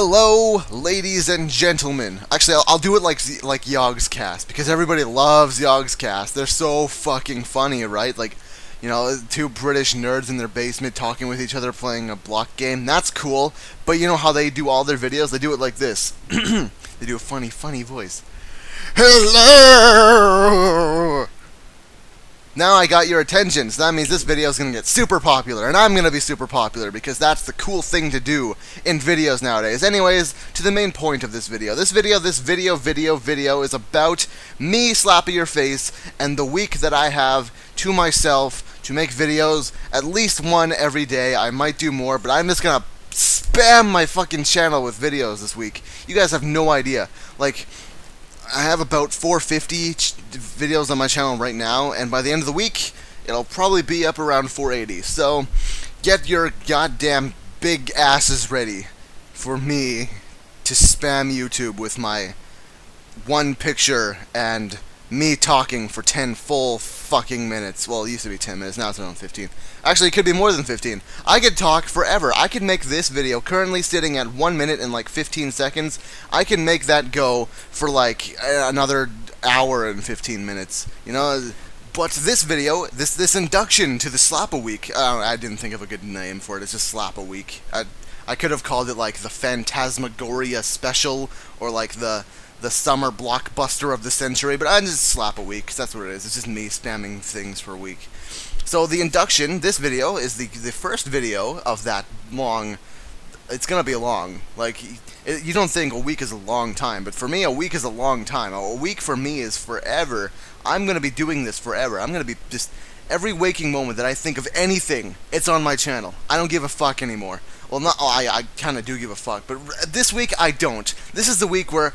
Hello, ladies and gentlemen. Actually, I'll do it like Yogg's Cast, because everybody loves Yogg's Cast. They're so fucking funny, right? Like, you know, two British nerds in their basement talking with each other playing a block game. That's cool. But you know how they do all their videos? They do it like this. They do a funny voice. Hello! Now I got your attention, so that means this video is going to get super popular, and I'm going to be super popular, because that's the cool thing to do in videos nowadays. Anyways, to the main point of this video. This video is about me, Slappa-Your-Face, and the week that I have to myself to make videos, at least one every day. I might do more, but I'm just going to spam my fucking channel with videos this week. You guys have no idea. Like, I have about 450 videos on my channel right now, and by the end of the week, it'll probably be up around 480. So, get your goddamn big asses ready for me to spam YouTube with my one picture and me talking for 10 full fucking minutes. Well, it used to be 10 minutes, now it's around 15. Actually, it could be more than 15. I could talk forever. I could make this video, currently sitting at 1 minute and like 15 seconds, I can make that go for like another hour and 15 minutes, you know? But this video, this induction to the Slappa Week, I didn't think of a good name for it, it's just Slappa Week. I could have called it like the Phantasmagoria Special, or like the summer blockbuster of the century, but I just Slappa Week, because that's what it is. It's just me spamming things for a week. So the induction, this video, is the first video of that long. It's gonna be long. Like, you don't think a week is a long time, but for me, a week is a long time. A week for me is forever. I'm gonna be doing this forever. I'm gonna be just every waking moment that I think of anything, it's on my channel. I don't give a fuck anymore. Well, not. Oh, I kind of do give a fuck, but this week I don't. This is the week where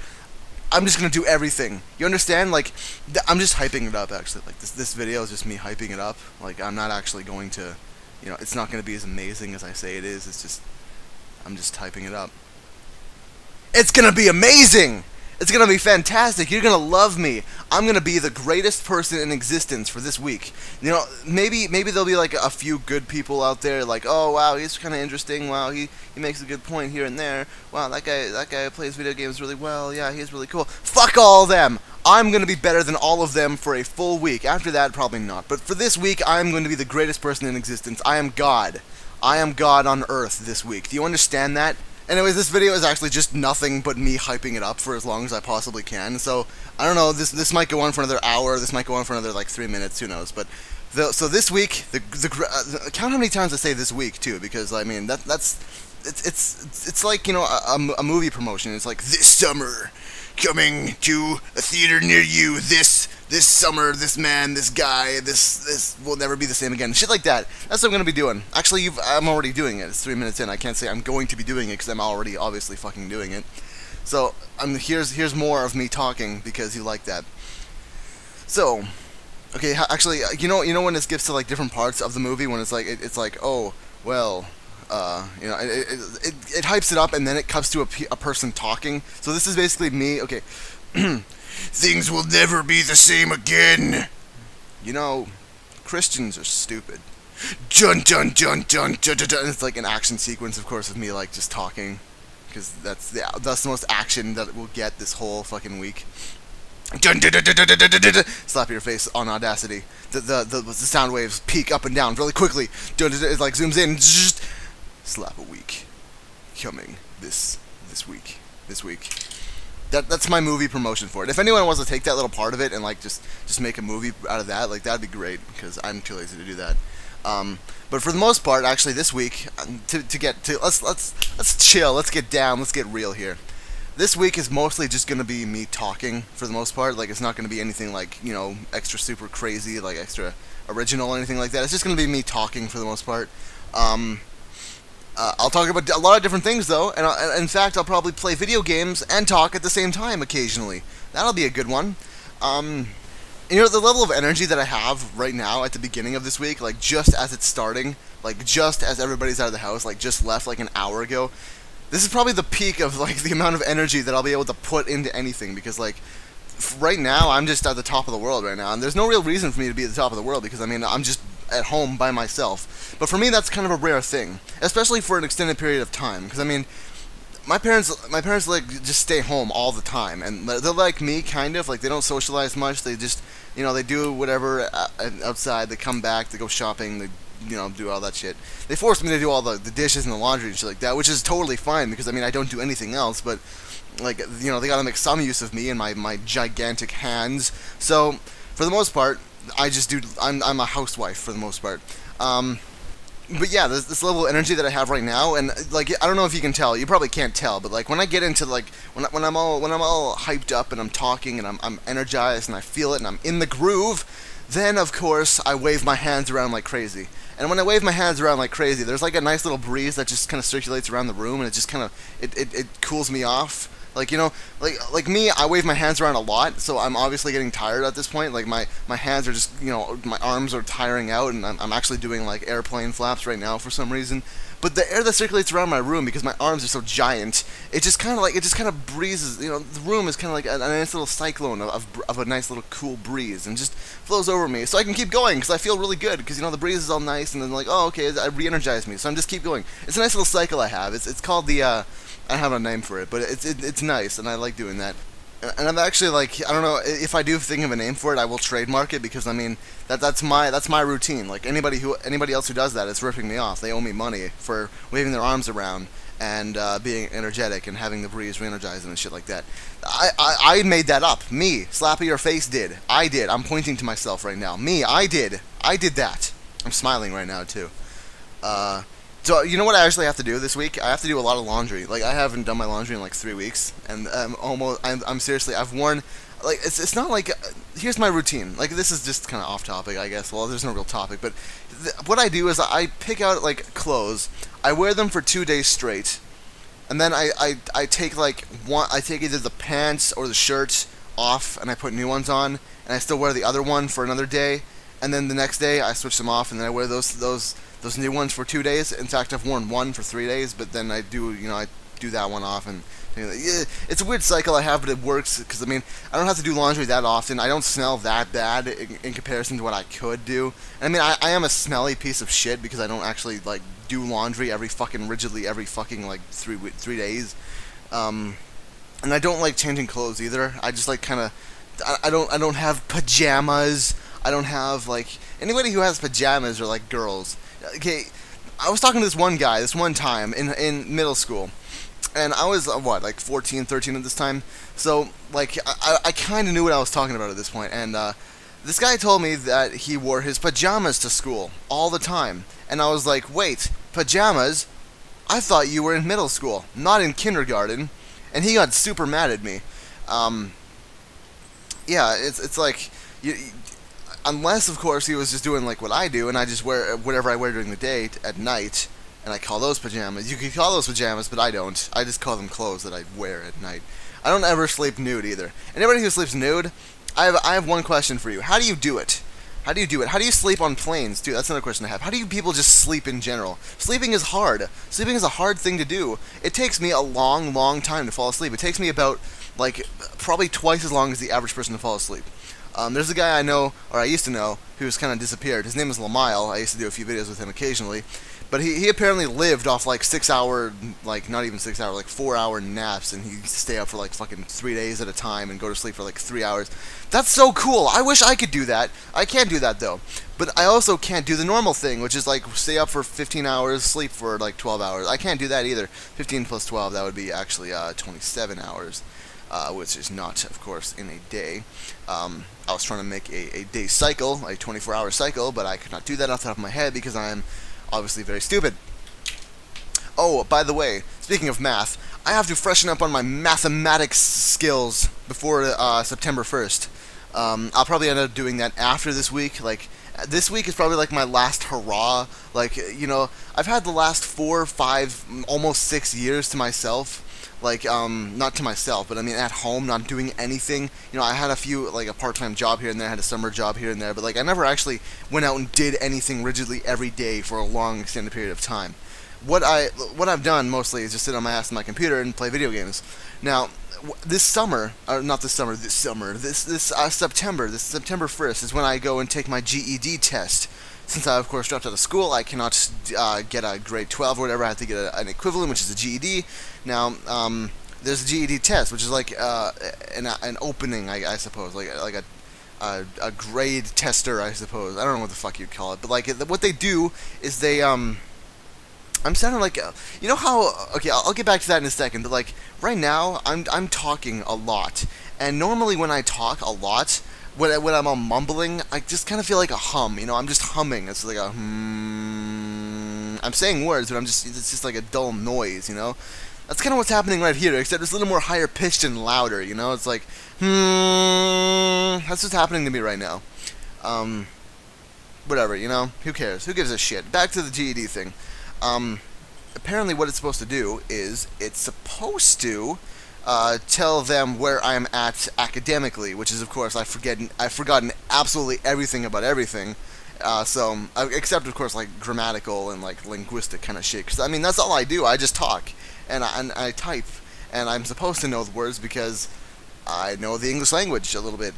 I'm just gonna do everything. You understand? Like, I'm just hyping it up, actually. Like, this video is just me hyping it up. Like, I'm not actually going to, you know, it's not gonna be as amazing as I say it is. It's just, I'm just hyping it up. It's gonna be amazing! It's gonna be fantastic. You're gonna love me. I'm gonna be the greatest person in existence for this week. You know, maybe there'll be like a few good people out there, like, oh wow, he's kind of interesting. Wow, he makes a good point here and there. Wow, that guy plays video games really well. Yeah, he's really cool. Fuck all of them. I'm gonna be better than all of them for a full week. After that, probably not. But for this week, I'm going to be the greatest person in existence. I am God. I am God on Earth this week. Do you understand that? Anyways, this video is actually just nothing but me hyping it up for as long as I possibly can. So, I don't know, this might go on for another hour, this might go on for another, like, 3 minutes, who knows. But, so this week, count how many times I say this week, too, because, I mean, it's like, you know, a movie promotion. It's like, this summer, coming to a theater near you, this summer, this man, this guy, this will never be the same again. Shit like that. That's what I'm going to be doing. Actually, I'm already doing it. It's 3 minutes in. I can't say I'm going to be doing it because I'm already obviously fucking doing it. So, here's more of me talking because you like that. So, okay, actually, you know when it gets to like different parts of the movie when it's like, oh, well, you know, it hypes it up and then it cuts to a person talking. So this is basically me. Okay. Things will never be the same again. You know, Christians are stupid. Dun dun dun dun dun dun dun. It's like an action sequence, of course, of me like just talking, because that's the most action that we'll get this whole fucking week. Dun dun dun dun dun dun dun dun. Slap your face on Audacity. The sound waves peak up and down really quickly. Dun dun dun. It like zooms in. Slap a week coming this week. That's my movie promotion for it. If anyone wants to take that little part of it and like just make a movie out of that, like that'd be great, because I'm too lazy to do that. But for the most part, actually, this week, let's chill, let's get down, let's get real here. This week is mostly just gonna be me talking for the most part. Like, it's not gonna be anything like, you know, extra super crazy, like extra original or anything like that. It's just gonna be me talking for the most part. I'll talk about a lot of different things, though, and in fact, I'll probably play video games and talk at the same time occasionally. That'll be a good one. You know, the level of energy that I have right now at the beginning of this week, like, just as it's starting, like, just as everybody's out of the house, like, just left, like, an hour ago, this is probably the peak of, like, the amount of energy that I'll be able to put into anything, because, like, right now, I'm just at the top of the world right now, and there's no real reason for me to be at the top of the world, because, I mean, I'm just at home by myself. But for me, that's kind of a rare thing, especially for an extended period of time, because, I mean, my parents like just stay home all the time, and they're like me, kind of like they don't socialize much. They just, they do whatever outside. They come back, they go shopping, they do all that shit. They force me to do all the dishes and the laundry and shit like that, which is totally fine because I mean I don't do anything else. But like they gotta make some use of me and my gigantic hands. So for the most part, I just do. I'm a housewife for the most part. But yeah, this level of energy that I have right now, and like I don't know if you can tell, you probably can't tell, but like when I get into like when I'm all hyped up and I'm talking and I'm energized and I feel it and I'm in the groove, then of course I wave my hands around like crazy. And when I wave my hands around like crazy, there's like a nice little breeze that just kind of circulates around the room, and it just kind of it cools me off. Like like me, I wave my hands around a lot, so I'm obviously getting tired at this point. Like my hands are just, my arms are tiring out, and I'm actually doing like airplane flaps right now for some reason. But the air that circulates around my room, because my arms are so giant, it just kind of breezes. The room is kind of like a nice little cyclone of a nice little cool breeze, and just flows over me, so I can keep going because I feel really good. Because the breeze is all nice, and then like, oh okay, it re-energized me, so I'm just keep going. It's a nice little cycle I have. It's called the I don't have a name for it, but it's nice, and I like doing that. And I'm actually like, I don't know if I do think of a name for it, I will trademark it, because I mean that's my routine. Like anybody else who does that is ripping me off. They owe me money for waving their arms around and being energetic and having the breeze re-energize them and shit like that. I made that up. Me, Slappa Your Face did. I did. I'm pointing to myself right now. Me, I did that. I'm smiling right now too. So you know what I actually have to do this week? I have to do a lot of laundry. Like I haven't done my laundry in like 3 weeks, and I'm seriously, I've worn, like it's not like, here's my routine. Like this is just kind of off topic, I guess. Well, there's no real topic, but what I do is I pick out like clothes, I wear them for 2 days straight, and then I take like I take either the pants or the shirt off, and I put new ones on, and I still wear the other one for another day, and then the next day I switch them off, and then I wear those new ones for 2 days. In fact, I've worn one for 3 days, but then I do that one off, and yeah, it's a weird cycle I have, but it works because I mean I don't have to do laundry that often. I don't smell that bad in comparison to what I could do. And I mean I am a smelly piece of shit because I don't actually like do laundry rigidly every fucking like 3 days. And I don't like changing clothes either. I just like kind of I don't have pajamas. I don't have like anybody who has pajamas are like girls. Okay, I was talking to this one guy this one time in middle school, and I was what, like 14, 13 at this time. So like I kind of knew what I was talking about at this point, and this guy told me that he wore his pajamas to school all the time, and I was like, wait, pajamas? I thought you were in middle school, not in kindergarten. And he got super mad at me. Yeah, it's like unless, of course, he was just doing like what I do, and I just wear whatever I wear during the day at night, and I call those pajamas. You could call those pajamas, but I don't. I just call them clothes that I wear at night. I don't ever sleep nude either. Anybody who sleeps nude, I have one question for you. How do you do it? How do you do it? How do you sleep on planes, too? That's another question I have. How do you people just sleep in general? Sleeping is hard. Sleeping is a hard thing to do. It takes me a long, long time to fall asleep. It takes me about, like, probably twice as long as the average person to fall asleep. There's a guy I know, or I used to know, who's kind of disappeared. His name is Lamile. I used to do a few videos with him occasionally. But he apparently lived off like 6 hour, like not even 6 hour, like 4 hour naps, and he'd stay up for like fucking 3 days at a time and go to sleep for like 3 hours. That's so cool. I wish I could do that. I can't do that though. But I also can't do the normal thing, which is like stay up for 15 hours, sleep for like 12 hours. I can't do that either. 15 plus 12, that would be actually 27 hours. Which is not, of course, in a day. I was trying to make a day cycle, a 24-hour cycle, but I could not do that off the top of my head because I am obviously very stupid. Oh, by the way, speaking of math, I have to freshen up on my mathematics skills before September 1st. I'll probably end up doing that after this week. Like, this week is probably like my last hurrah. Like, you know, I've had the last 4, 5, almost 6 years to myself. Like, not to myself, but I mean at home, not doing anything. You know, I had a few, like a part-time job here and there, I had a summer job here and there, but like I never actually went out and did anything rigidly every day for a long extended period of time. What I've done mostly is just sit on my ass on my computer and play video games. Now, this summer, or not this summer, this September 1st is when I go and take my GED test since I, of course, dropped out of school, I cannot get a grade 12 or whatever. I have to get an equivalent, which is a GED. Now, there's a GED test, which is like an opening, I suppose, like a grade tester, I suppose. I don't know what the fuck you'd call it, but like what they do is they I'm sounding like you know how, okay, I'll get back to that in a second, but like right now I'm talking a lot, and normally when I talk a lot, when I'm all mumbling, I just kind of feel like a hum, you know. I'm just humming. It's like a I'm saying words, but it's just like a dull noise, you know. That's kind of what's happening right here, except it's a little more higher pitched and louder, you know. It's like that's what's happening to me right now. Whatever, you know. Who cares? Who gives a shit? Back to the GED thing. Apparently what it's supposed to do is it's supposed to tell them where I'm at academically, which is, of course, I've forgotten absolutely everything about everything. Except, of course, like grammatical and like linguistic kind of shit. 'Cause, I mean, that's all I do. I just talk and I type, and I'm supposed to know the words because I know the English language a little bit,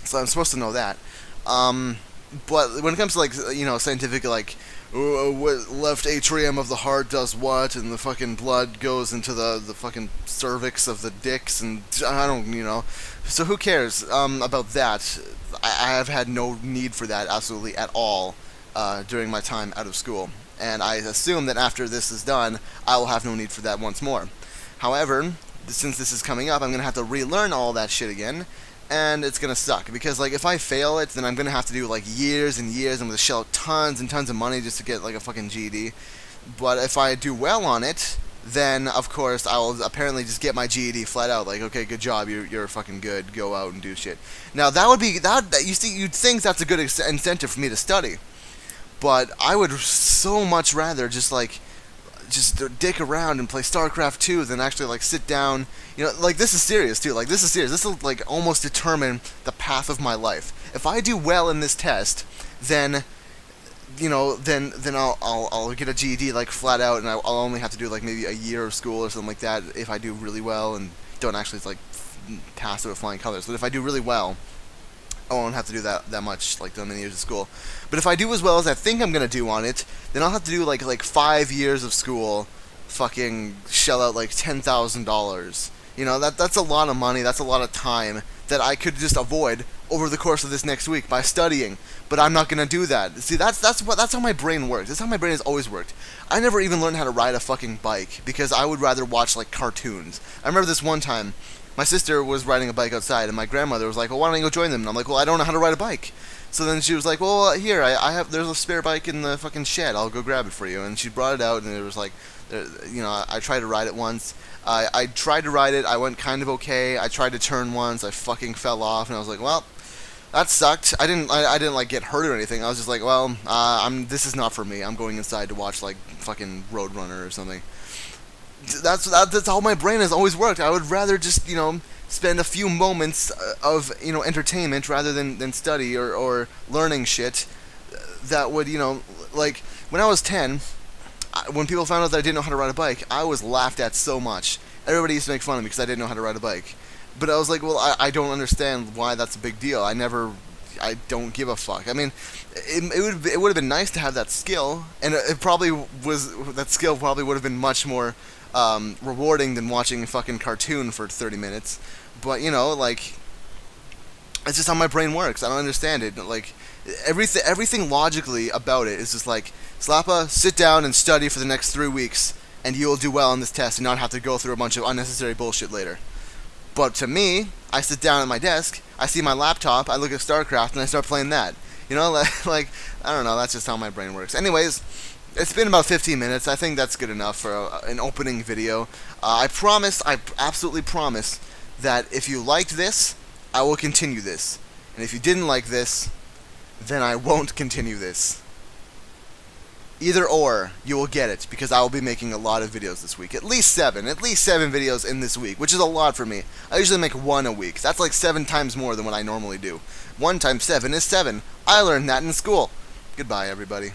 so I'm supposed to know that. But when it comes to, like, you know, scientific, like, what left atrium of the heart does what, and the fucking blood goes into the fucking cervix of the dicks, and I don't, you know. So who cares about that? I have had no need for that absolutely at all during my time out of school, and I assume that after this is done, I will have no need for that once more. However, since this is coming up, I'm going to have to relearn all that shit again, and it's going to suck, because, like, if I fail it, then I'm going to have to do, like, years and years, I'm going to shell out tons and tons of money just to get, like, a fucking GED. But if I do well on it, then, of course, I will apparently just get my GED flat out, like, okay, good job, you're fucking good, go out and do shit. Now, that would be, you see, you'd think that's a good incentive for me to study, but I would so much rather just dick around and play StarCraft 2 than actually, like, sit down. You know, like, this is serious too. Like, this is serious. This will, like, almost determine the path of my life. If I do well in this test, then, you know, then I'll get a GED, like, flat out, and I'll only have to do, like, maybe a year of school or something like that if I do really well and don't actually, like, pass it with flying colors. But if I do really well, I won't have to do that much, like, that many years of school. But if I do as well as I think I'm gonna do on it, then I'll have to do like 5 years of school, fucking shell out like $10,000. You know, that's a lot of money. That's a lot of time that I could just avoid over the course of this next week by studying. But I'm not gonna do that. See, that's how my brain works. That's how my brain has always worked. I never even learned how to ride a fucking bike because I would rather watch, like, cartoons. I remember this one time. My sister was riding a bike outside, and my grandmother was like, well, why don't you go join them? And I'm like, well, I don't know how to ride a bike. So then she was like, well, here, there's a spare bike in the fucking shed. I'll go grab it for you. And she brought it out, and it was like, you know, I tried to ride it once. I tried to ride it. I went kind of okay. I tried to turn once. I fucking fell off, and I was like, well, that sucked. I didn't like get hurt or anything. I was just like, well, this is not for me. I'm going inside to watch, like, fucking Roadrunner or something. That's how my brain has always worked. I would rather just, you know, spend a few moments of, you know, entertainment rather than study or learning shit that would, you know, like, when I was 10, when people found out that I didn't know how to ride a bike, I was laughed at so much. Everybody used to make fun of me because I didn't know how to ride a bike. But I was like, well, I don't understand why that's a big deal. I don't give a fuck. I mean, it would have been nice to have that skill, and that skill probably would have been much more rewarding than watching a fucking cartoon for 30 minutes. But, you know, like, it's just how my brain works. I don't understand it. Like, everything logically about it is just like, Slappa, sit down and study for the next 3 weeks, and you'll do well on this test and not have to go through a bunch of unnecessary bullshit later. But to me, I sit down at my desk, I see my laptop, I look at StarCraft, and I start playing that. You know, like, I don't know, that's just how my brain works. Anyways, it's been about 15 minutes. I think that's good enough for an opening video. I absolutely promise, that if you liked this, I will continue this. And if you didn't like this, then I won't continue this. Either or, you will get it, because I will be making a lot of videos this week. At least 7 videos in this week, which is a lot for me. I usually make 1 a week. That's like 7 times more than what I normally do. 1 times 7 is 7. I learned that in school. Goodbye, everybody.